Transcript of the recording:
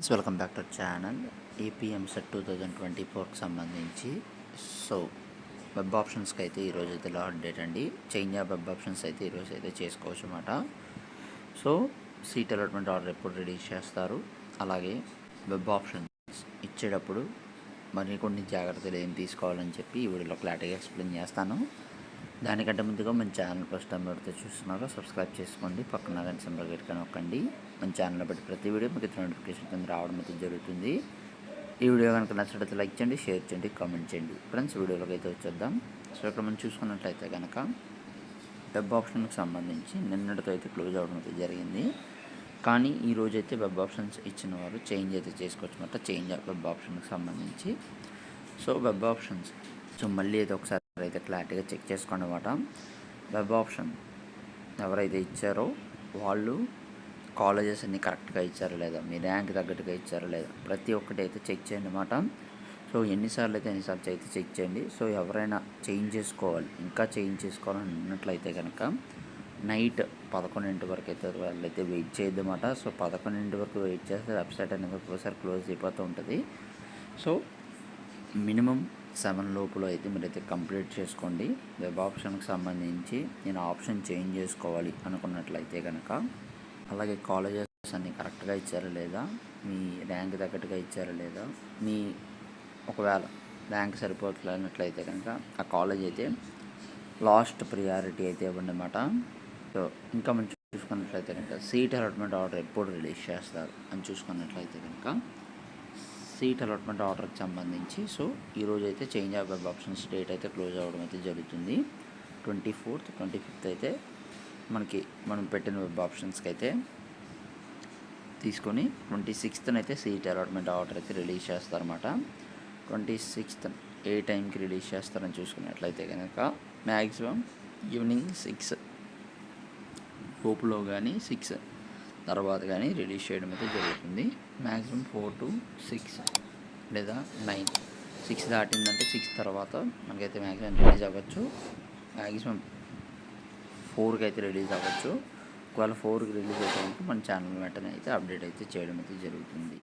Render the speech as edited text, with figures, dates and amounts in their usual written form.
Welcome back to channel. AP EAMCET 2024కి సంబంధించి so web ఆప్షన్స్కి అయితే ఈరోజు అయితే లాస్ట్ డేట్ అండి. చేంజ్ ఆఫ్ వెబ్ ఆప్షన్స్ అయితే ఈరోజు అయితే చేసుకోవచ్చు అన్నమాట. సో సీట్ అలాట్మెంట్ ఆర్డర్ ఎప్పుడు రిలీజ్ చేస్తారు, అలాగే వెబ్ ఆప్షన్స్ ఇచ్చేటప్పుడు మరి కొన్ని జాగ్రత్తలు ఏం తీసుకోవాలని చెప్పి ఈ వీడియోలో క్లారిటీగా ఎక్స్ప్లెయిన్ చేస్తాను. దానికంటే ముందుగా మన ఛానల్ ఫస్ట్ టైం ఎవరైతే చూస్తున్నారో సబ్స్క్రైబ్ చేసుకోండి, పక్కన గంట సింబల్ గట్టిగా నొక్కండి. మన ఛానల్లో బట్టి ప్రతి వీడియో మీకు నోటిఫికేషన్ కింద రావడం అయితే జరుగుతుంది. ఈ వీడియో కనుక నచ్చినట్లయితే లైక్ చేయండి, షేర్ చేయండి, కామెంట్ చేయండి. ఫ్రెండ్స్, వీడియోలోకి అయితే వచ్చేద్దాం. సో ఇక్కడ మనం చూసుకున్నట్లయితే కనుక వెబ్ ఆప్షన్కి సంబంధించి నిన్నటితో అయితే క్లోజ్ అవ్వడం అయితే జరిగింది. కానీ ఈరోజు అయితే వెబ్ ఆప్షన్స్ ఇచ్చిన వారు చేంజ్ అయితే చేసుకోవచ్చు అన్నమాట. చేంజ్ ఆఫ్ వెబ్ ఆప్షన్కి సంబంధించి సో వెబ్ ఆప్షన్స్ సో మళ్ళీ అయితే ఒకసారి అయితే క్లారిటీగా చెక్ చేసుకోండి అన్నమాట. వెబ్ ఆప్షన్ ఎవరైతే ఇచ్చారో వాళ్ళు కాలేజెస్ అన్నీ కరెక్ట్గా ఇచ్చారో లేదా, మీ ర్యాంక్ తగ్గట్టుగా ఇచ్చారో లేదా, ప్రతి ఒక్కటి అయితే చెక్ చేయండి అన్నమాట. సో ఎన్నిసార్లు అయితే ఎన్నిసార్లు అయితే చెక్ చేయండి. సో ఎవరైనా చేంజ్ చేసుకోవాలి, ఇంకా చేంజ్ చేసుకోవాలని ఉన్నట్లయితే కనుక నైట్ 11 వరకు అయితే వాళ్ళైతే వెయిట్ చేయొద్దు అన్నమాట. సో 11 వరకు వెయిట్ చేస్తే వెబ్సైట్ అనేది ఒక్కోసారి క్లోజ్ అయిపోతూ ఉంటుంది. సో మినిమం 7 లోపల అయితే మీరైతే కంప్లీట్ చేసుకోండి. వెబ్ ఆప్షన్కి సంబంధించి నేను ఆప్షన్ చేంజ్ చేసుకోవాలి అనుకున్నట్లయితే కనుక, అలాగే కాలేజెస్ అన్నీ కరెక్ట్గా ఇచ్చారా లేదా, మీ ర్యాంక్ తగ్గట్టుగా ఇచ్చారా లేదా, మీ ఒకవేళ ర్యాంక్ సరిపోతున్నట్లయితే కనుక ఆ కాలేజ్ అయితే లాస్ట్ ప్రియారిటీ అయితే ఇవ్వండి అన్నమాట. సో ఇంకా మనం చూసుకున్నట్లయితే కనుక సీట్ అలాట్మెంట్ ఆర్డర్ ఎప్పుడు రిలీజ్ చేస్తారు అని చూసుకున్నట్లయితే కనుక సీట్ అలాట్మెంట్ ఆర్డర్కి సంబంధించి సో ఈరోజు అయితే change of web options date అయితే క్లోజ్ అవ్వడం అయితే జరుగుతుంది. 24th 25th అయితే మనం పెట్టిన వెబ్ ఆప్షన్స్కి అయితే తీసుకొని 26th అయితే సీట్ అలాట్మెంట్ ఆర్డర్ అయితే రిలీజ్ చేస్తారన్నమాట. 26th ఏ టైంకి రిలీజ్ చేస్తారని చూసుకున్నట్లయితే కనుక మ్యాక్సిమం ఈవినింగ్ 6 లోపులో కానీ 6 తర్వాత కానీ రిలీజ్ చేయడం అయితే జరుగుతుంది. మ్యాక్సిమం 4 to 6 లేదా 9, 6 దాటిందంటే 6 తర్వాత మనకైతే మ్యాక్సిమం రిలీజ్ అవ్వచ్చు. మ్యాక్సిమం 4కి అయితే రిలీజ్ అవ్వచ్చు. ఒకవేళ 4కి రిలీజ్ అయితే మన ఛానల్ వెంటనే అయితే అప్డేట్ అయితే చేయడం అయితే జరుగుతుంది.